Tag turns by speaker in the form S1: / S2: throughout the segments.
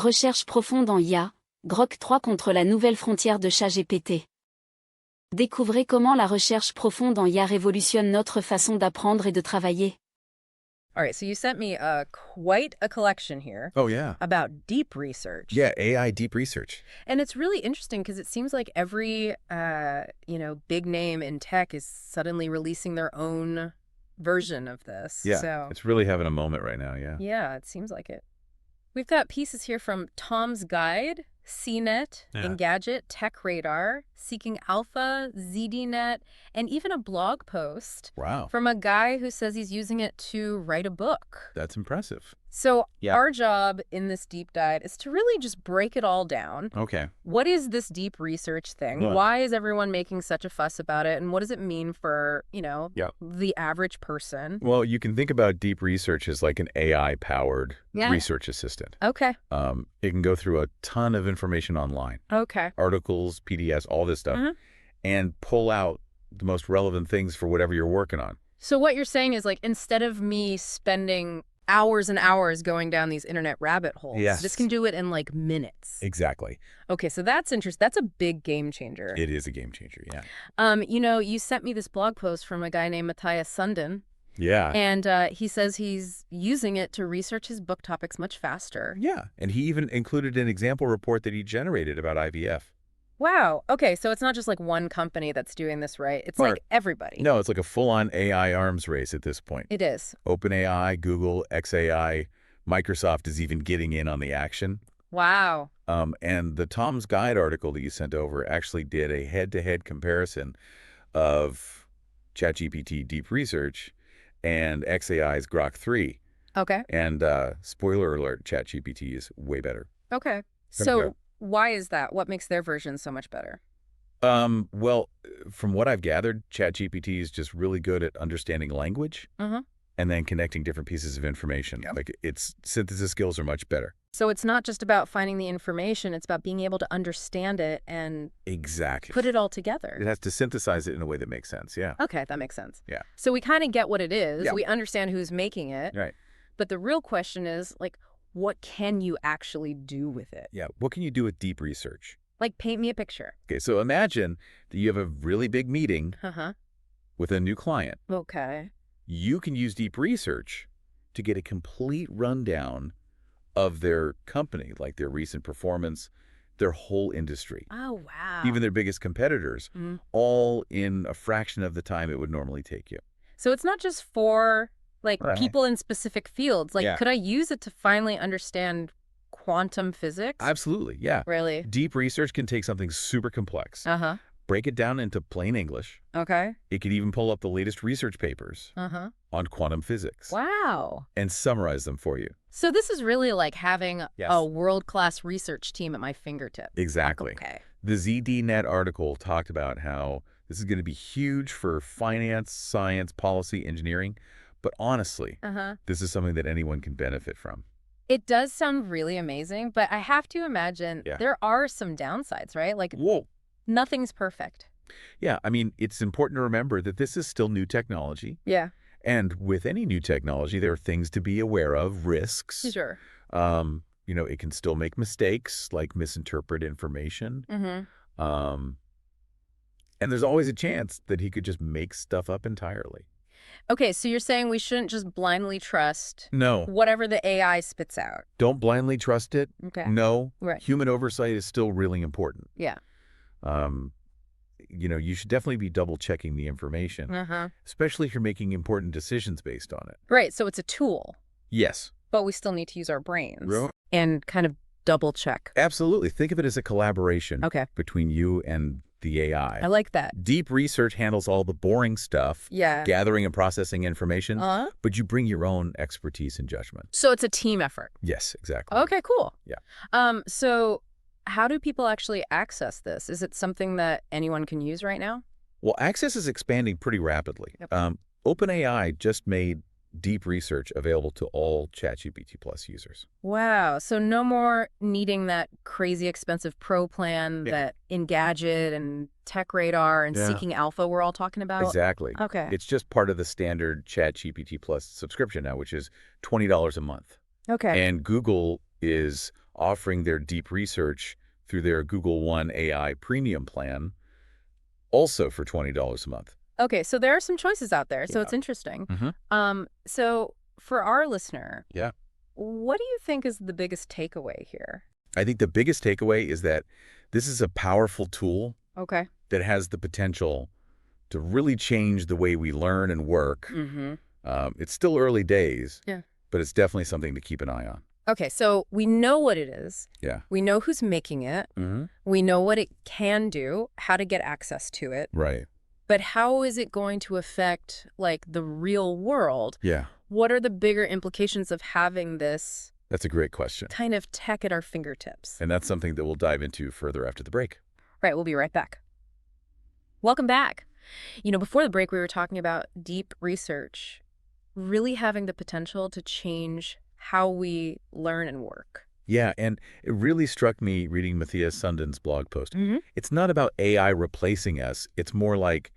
S1: Recherche profonde en IA, Grok3 contre la Nouvelle Frontière de ChatGPT. Découvrez comment la recherche profonde en IA révolutionne notre façon d'apprendre et de travailler.
S2: All right, so you sent me quite a collection here.
S3: Oh, yeah.
S2: About deep research.
S3: Yeah, AI deep research.
S2: And it's really interesting because it seems like every, big name in tech is suddenly releasing their own version of this.
S3: Yeah,
S2: So,
S3: it's really having a moment right now, yeah.
S2: yeah, it seems like it. We've got pieces here from Tom's Guide, CNET, Engadget, Tech Radar, Seeking Alpha, ZDNet, and even a blog post
S3: Wow,
S2: from a guy who says he's using it to write a book.
S3: that's impressive.
S2: So
S3: Yeah.
S2: our job in this deep dive is to really just break it all down.
S3: Okay.
S2: What is this deep research thing?
S3: Yeah.
S2: Why is everyone making such a fuss about it? And what does it mean for,
S3: Yeah.
S2: the average person?
S3: Well, you can think about deep research as like an AI-powered
S2: Yeah.
S3: research assistant.
S2: Okay.
S3: It can go through a ton of information online,
S2: Okay.
S3: articles, PDFs, all this stuff,
S2: Mhm.
S3: and pull out the most relevant things for whatever you're working on.
S2: So what you're saying is, like, instead of me spending hours and hours going down these internet rabbit holes,
S3: Yes.
S2: this can do it in like minutes.
S3: Exactly.
S2: Okay, so that's interesting. That's a big game changer.
S3: It is a game changer, yeah.
S2: You sent me this blog post from a guy named Matthias Sundin,
S3: Yeah.
S2: and he says he's using it to research his book topics much faster.
S3: Yeah, and he even included an example report that he generated about IVF.
S2: Wow. Okay, so it's not just like one company that's doing this, right? It's
S3: Or-
S2: like everybody.
S3: No, it's like a full-on AI arms race at this point.
S2: It is.
S3: OpenAI, Google, xAI, Microsoft is even getting in on the action.
S2: Wow.
S3: And the Tom's Guide article that you sent over actually did a head-to-head comparison of ChatGPT deep research and xAI's Grok3.
S2: Okay.
S3: And spoiler alert, ChatGPT is way better.
S2: Okay.
S3: Yeah.
S2: So why is that? What makes their version so much better?
S3: Well, from what I've gathered, ChatGPT is just really good at understanding language and then connecting different pieces of information.
S2: Yep.
S3: Like its synthesis skills are much better.
S2: So it's not just about finding the information, it's about being able to understand it and
S3: Exactly.
S2: put it all together.
S3: It has to synthesize it in a way that makes sense, yeah.
S2: Okay, that makes sense.
S3: Yeah.
S2: So we kind of get what it is.
S3: Yeah.
S2: We understand who's making it.
S3: Right.
S2: But the real question is, like, what can you actually do with it?
S3: Yeah. What can you do with deep research?
S2: Like, paint me a picture.
S3: Okay, so imagine that you have a really big meeting
S2: Uh-huh.
S3: with a new client.
S2: Okay.
S3: You can use deep research to get a complete rundown of their company, like their recent performance, their whole industry,
S2: Oh, wow.
S3: even their biggest competitors,
S2: Mhm.
S3: all in a fraction of the time it would normally take you.
S2: So it's not just for, like,
S3: Right.
S2: people in specific fields. Like,
S3: Yeah.
S2: could I use it to finally understand quantum physics?
S3: Absolutely, yeah.
S2: Really?
S3: Deep research can take something super complex,
S2: Uh-huh.
S3: break it down into plain English.
S2: Okay.
S3: It could even pull up the latest research papers
S2: Uh-huh.
S3: on quantum physics
S2: Wow.
S3: and summarize them for you.
S2: So this is really like having
S3: Yes.
S2: a world-class research team at my fingertip.
S3: Exactly.
S2: Okay.
S3: The ZDNet article talked about how this is going to be huge for finance, science, policy, engineering. But honestly,
S2: Uh-huh.
S3: this is something that anyone can benefit from.
S2: It does sound really amazing, but I have to imagine
S3: Yeah.
S2: there are some downsides, right? Like,
S3: Whoa.
S2: nothing's perfect.
S3: Yeah, I mean, it's important to remember that this is still new technology.
S2: Yeah.
S3: And with any new technology, there are things to be aware of, risks.
S2: Sure.
S3: It can still make mistakes, like misinterpret information.
S2: Mm-hmm.
S3: And there's always a chance that he could just make stuff up entirely.
S2: Okay, so you're saying we shouldn't just blindly trust
S3: No,
S2: whatever the AI spits out.
S3: don't blindly trust it.
S2: Okay.
S3: No,
S2: Right.
S3: human oversight is still really important.
S2: Yeah.
S3: You should definitely be double checking the information,
S2: Uh-huh.
S3: especially if you're making important decisions based on it.
S2: Right, so it's a tool,
S3: Yes.
S2: but we still need to use our brains
S3: Real-
S2: and kind of double check.
S3: Absolutely. Think of it as a collaboration
S2: Okay.
S3: between you and the AI.
S2: I like that.
S3: Deep research handles all the boring stuff,
S2: Yeah.
S3: gathering and processing information,
S2: Uh-huh.
S3: but you bring your own expertise and judgment.
S2: So it's a team effort.
S3: Yes, exactly.
S2: Okay, cool.
S3: Yeah.
S2: So how do people actually access this? Is it something that anyone can use right now?
S3: Well, access is expanding pretty rapidly.
S2: Yep.
S3: OpenAI just made deep research available to all ChatGPT Plus users.
S2: Wow. So no more needing that crazy expensive pro plan
S3: Yeah.
S2: that Engadget and Tech Radar and
S3: Yeah.
S2: Seeking Alpha we're all talking about?
S3: Exactly.
S2: Okay.
S3: It's just part of the standard ChatGPT Plus subscription now, which is $20 a month.
S2: Okay.
S3: And Google is offering their deep research through their Google One AI premium plan, also for $20 a month.
S2: Okay, so there are some choices out there, so
S3: Yeah.
S2: it's interesting.
S3: Mm-hmm.
S2: So for our listener,
S3: Yeah.
S2: what do you think is the biggest takeaway here?
S3: I think the biggest takeaway is that this is a powerful tool
S2: Okay.
S3: that has the potential to really change the way we learn and work.
S2: Mm-hmm.
S3: It's still early days,
S2: Yeah.
S3: but it's definitely something to keep an eye on.
S2: Okay, so we know what it is.
S3: Yeah.
S2: We know who's making it.
S3: Mm-hmm.
S2: We know what it can do, how to get access to it.
S3: Right.
S2: But how is it going to affect, like, the real world?
S3: Yeah.
S2: What are the bigger implications of having this
S3: That's a great question.
S2: kind of tech at our fingertips?
S3: And that's something that we'll dive into further after the break.
S2: Right, we'll be right back. Welcome back. You know, before the break, we were talking about deep research really having the potential to change how we learn and work.
S3: Yeah, and it really struck me reading Matthias Sundin's blog post.
S2: Mm-hmm.
S3: It's not about AI replacing us. It's more like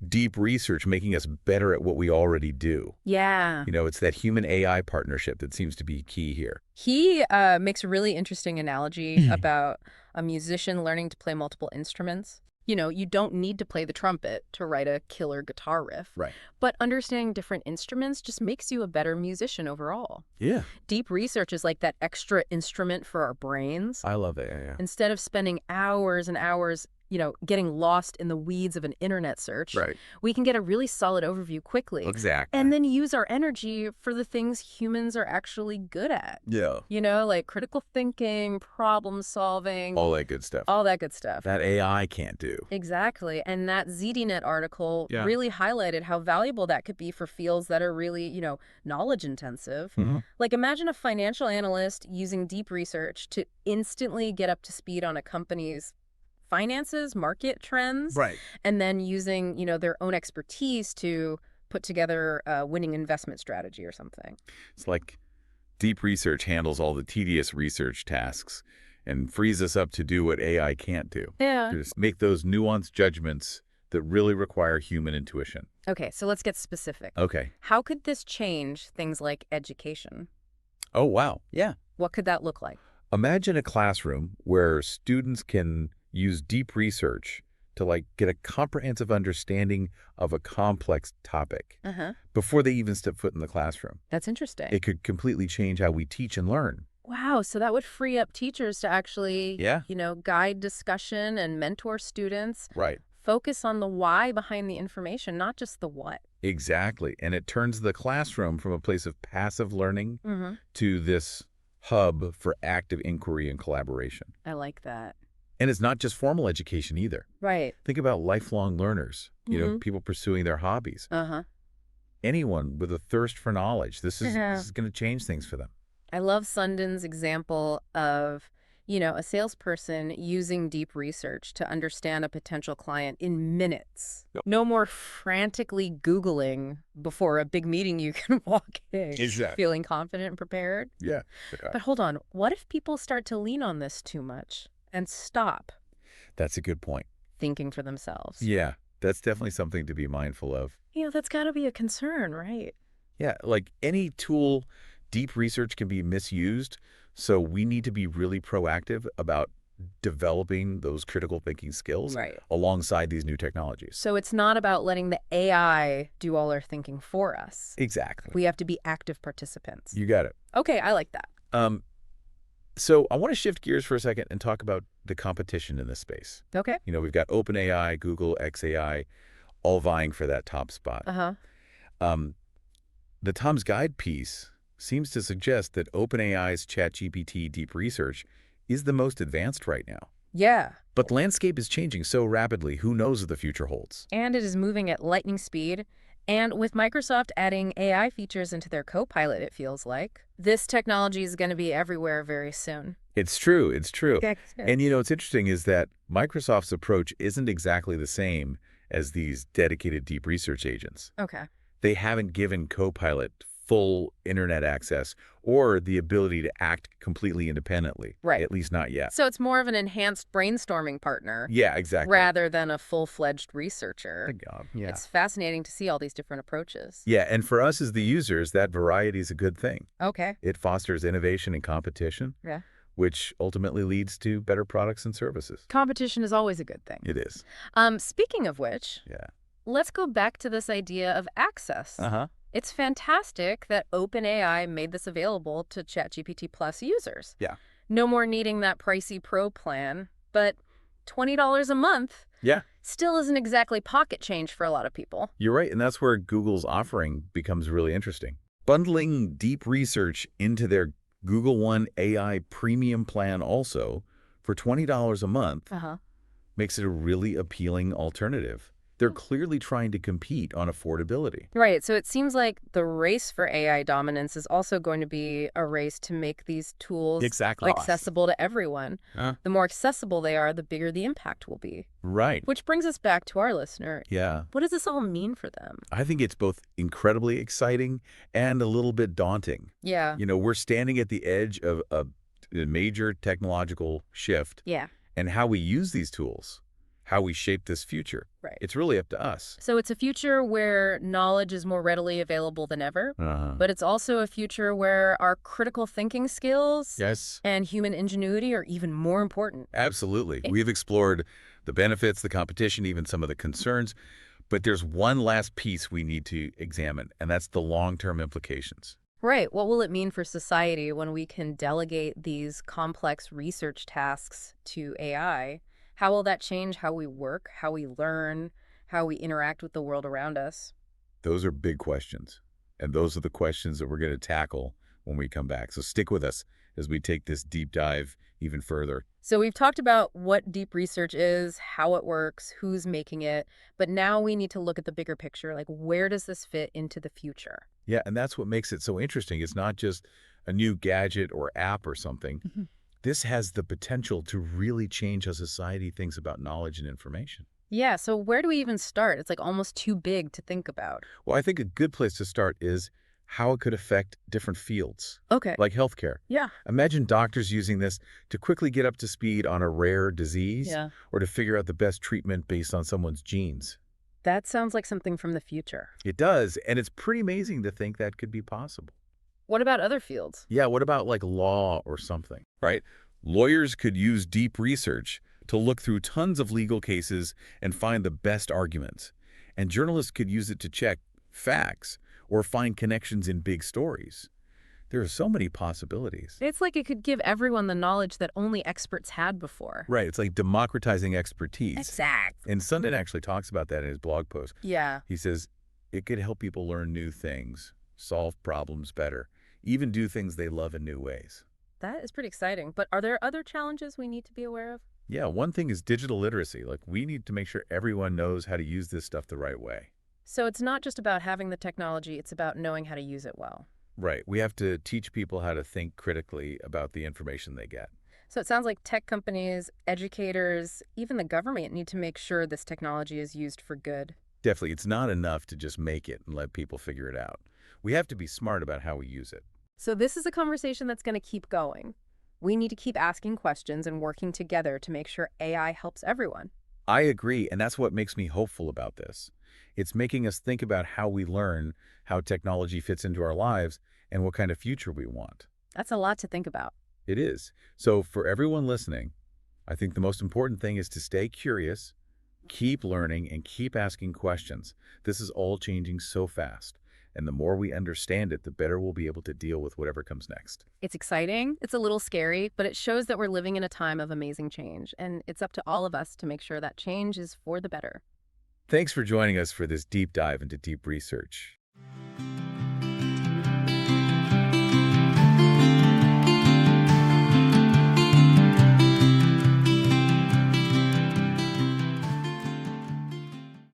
S3: deep research making us better at what we already do.
S2: Yeah.
S3: You know, it's that human-AI partnership that seems to be key here.
S2: He makes a really interesting analogy about a musician learning to play multiple instruments. You know, you don't need to play the trumpet to write a killer guitar riff.
S3: Right.
S2: But understanding different instruments just makes you a better musician overall.
S3: Yeah.
S2: Deep research is like that extra instrument for our brains.
S3: I love that. Yeah.
S2: Instead of spending hours and hours, you know, getting lost in the weeds of an internet search,
S3: Right.
S2: we can get a really solid overview quickly.
S3: Exactly.
S2: And then use our energy for the things humans are actually good at.
S3: Yeah.
S2: You know, like critical thinking, problem solving,
S3: All that good stuff.
S2: all that good stuff.
S3: That AI can't do.
S2: Exactly. And that ZDNet article
S3: Yeah.
S2: really highlighted how valuable that could be for fields that are really, you know, knowledge intensive.
S3: Mm-hmm.
S2: Like imagine a financial analyst using deep research to instantly get up to speed on a company's finances, market trends,
S3: Right.
S2: and then using, you know, their own expertise to put together a winning investment strategy or something.
S3: It's like deep research handles all the tedious research tasks and frees us up to do what AI can't do.
S2: Yeah.
S3: To just make those nuanced judgments that really require human intuition.
S2: Okay, so let's get specific.
S3: Okay.
S2: How could this change things like education?
S3: Oh, wow. Yeah.
S2: What could that look like?
S3: Imagine a classroom where students can use deep research to like get a comprehensive understanding of a complex topic
S2: Uh-huh.
S3: before they even step foot in the classroom.
S2: That's interesting.
S3: It could completely change how we teach and learn.
S2: Wow, so that would free up teachers to actually,
S3: Yeah.
S2: you know, guide discussion and mentor students.
S3: Right.
S2: Focus on the why behind the information, not just the what.
S3: Exactly. And it turns the classroom from a place of passive learning
S2: Mm-hmm.
S3: to this hub for active inquiry and collaboration.
S2: I like that.
S3: And it's not just formal education either.
S2: Right.
S3: Think about lifelong learners, you know,
S2: Mhm.
S3: people pursuing their hobbies.
S2: Uh-huh.
S3: Anyone with a thirst for knowledge, this is
S2: Yeah.
S3: going to change things for them.
S2: I love Sundin's example of, you know, a salesperson using deep research to understand a potential client in minutes.
S3: Yep.
S2: No more frantically Googling before a big meeting you can walk in.
S3: Exactly.
S2: Feeling confident and prepared.
S3: Yeah.
S2: But hold on, what if people start to lean on this too much and stop
S3: That's a good point.
S2: thinking for themselves?
S3: Yeah, that's definitely something to be mindful of.
S2: You know, that's got to be a concern, right?
S3: Yeah, like any tool, deep research can be misused. So we need to be really proactive about developing those critical thinking skills
S2: Right.
S3: alongside these new technologies.
S2: So it's not about letting the AI do all our thinking for us.
S3: Exactly.
S2: We have to be active participants.
S3: You got it.
S2: Okay, I like that.
S3: So I want to shift gears for a second and talk about the competition in this space.
S2: Okay.
S3: You know, we've got OpenAI, Google, XAI, all vying for that top spot.
S2: Uh-huh.
S3: The Tom's Guide piece seems to suggest that OpenAI's ChatGPT deep research is the most advanced right now.
S2: Yeah.
S3: But the landscape is changing so rapidly, who knows what the future holds?
S2: And it is moving at lightning speed. And with Microsoft adding AI features into their Copilot, it feels like, this technology is going to be everywhere very soon.
S3: It's true, it's true.
S2: That's good.
S3: And you know, what's interesting is that Microsoft's approach isn't exactly the same as these dedicated deep research agents.
S2: Okay.
S3: They haven't given Copilot full internet access or the ability to act completely independently.
S2: Right.
S3: At least not yet.
S2: So it's more of an enhanced brainstorming partner
S3: Yeah, exactly.
S2: rather than a full-fledged researcher.
S3: Thank God. Yeah.
S2: It's fascinating to see all these different approaches.
S3: Yeah, and for us as the users, that variety is a good thing.
S2: Okay.
S3: It fosters innovation and competition.
S2: Yeah.
S3: which ultimately leads to better products and services.
S2: Competition is always a good thing.
S3: It is.
S2: Speaking of which,
S3: Yeah.
S2: let's go back to this idea of access. It's fantastic that OpenAI made this available to ChatGPT Plus users.
S3: Yeah.
S2: No more needing that pricey Pro plan, but $20 a month
S3: Yeah.
S2: still isn't exactly pocket change for a lot of people.
S3: You're right, and that's where Google's offering becomes really interesting. Bundling deep research into their Google One AI premium plan also for $20 a month makes it a really appealing alternative. They're clearly trying to compete on affordability.
S2: Right, so it seems like the race for AI dominance is also going to be a race to make these tools accessible to everyone. The more accessible they are, the bigger the impact will be.
S3: Right.
S2: Which brings us back to our listener.
S3: Yeah.
S2: What does this all mean for them?
S3: I think it's both incredibly exciting and a little bit daunting.
S2: Yeah.
S3: You know, we're standing at the edge of a major technological shift.
S2: Yeah.
S3: And how we use these tools, how we shape this future.
S2: Right.
S3: It's really up to us.
S2: So it's a future where knowledge is more readily available than ever, but it's also a future where our critical thinking skills and human ingenuity are even more important.
S3: Absolutely. We've explored the benefits, the competition, even some of the concerns, but there's one last piece we need to examine, and that's the long-term implications.
S2: Right. What will it mean for society when we can delegate these complex research tasks to AI? How will that change how we work, how we learn, how we interact with the world around us?
S3: Those are big questions, and those are the questions that we're going to tackle when we come back. So stick with us as we take this deep dive even further.
S2: So we've talked about what deep research is, how it works, who's making it, but now we need to look at the bigger picture, like where does this fit into the future?
S3: Yeah, and that's what makes it so interesting. It's not just a new gadget or app or something. This has the potential to really change how society thinks about knowledge and information.
S2: Yeah, so where do we even start? It's like almost too big to think about.
S3: Well, I think a good place to start is how it could affect different fields.
S2: Okay.
S3: Like healthcare.
S2: Yeah.
S3: Imagine doctors using this to quickly get up to speed on a rare disease or to figure out the best treatment based on someone's genes.
S2: That sounds like something from the future.
S3: It does, and it's pretty amazing to think that could be possible.
S2: What about other fields?
S3: Yeah, what about like law or something, right? Lawyers could use deep research to look through tons of legal cases and find the best arguments. And journalists could use it to check facts or find connections in big stories. There are so many possibilities.
S2: It's like it could give everyone the knowledge that only experts had before.
S3: Right, it's like democratizing expertise.
S2: Exact.
S3: And Sundin actually talks about that in his blog post.
S2: Yeah.
S3: He says, it could help people learn new things, solve problems better, even do things they love in new ways.
S2: That is pretty exciting. But are there other challenges we need to be aware of?
S3: Yeah, one thing is digital literacy. Like, we need to make sure everyone knows how to use this stuff the right way.
S2: So it's not just about having the technology, it's about knowing how to use it well.
S3: Right. We have to teach people how to think critically about the information they get.
S2: So it sounds like tech companies, educators, even the government need to make sure this technology is used for good.
S3: Definitely. It's not enough to just make it and let people figure it out. We have to be smart about how we use it.
S2: So this is a conversation that's going to keep going. We need to keep asking questions and working together to make sure AI helps everyone.
S3: I agree, and that's what makes me hopeful about this. It's making us think about how we learn, how technology fits into our lives, and what kind of future we want.
S2: That's a lot to think about.
S3: It is. So for everyone listening, I think the most important thing is to stay curious, keep learning, and keep asking questions. This is all changing so fast. And the more we understand it, the better we'll be able to deal with whatever comes next.
S2: It's exciting, it's a little scary, but it shows that we're living in a time of amazing change. And it's up to all of us to make sure that change is for the better.
S3: Thanks for joining us for this deep dive into deep research.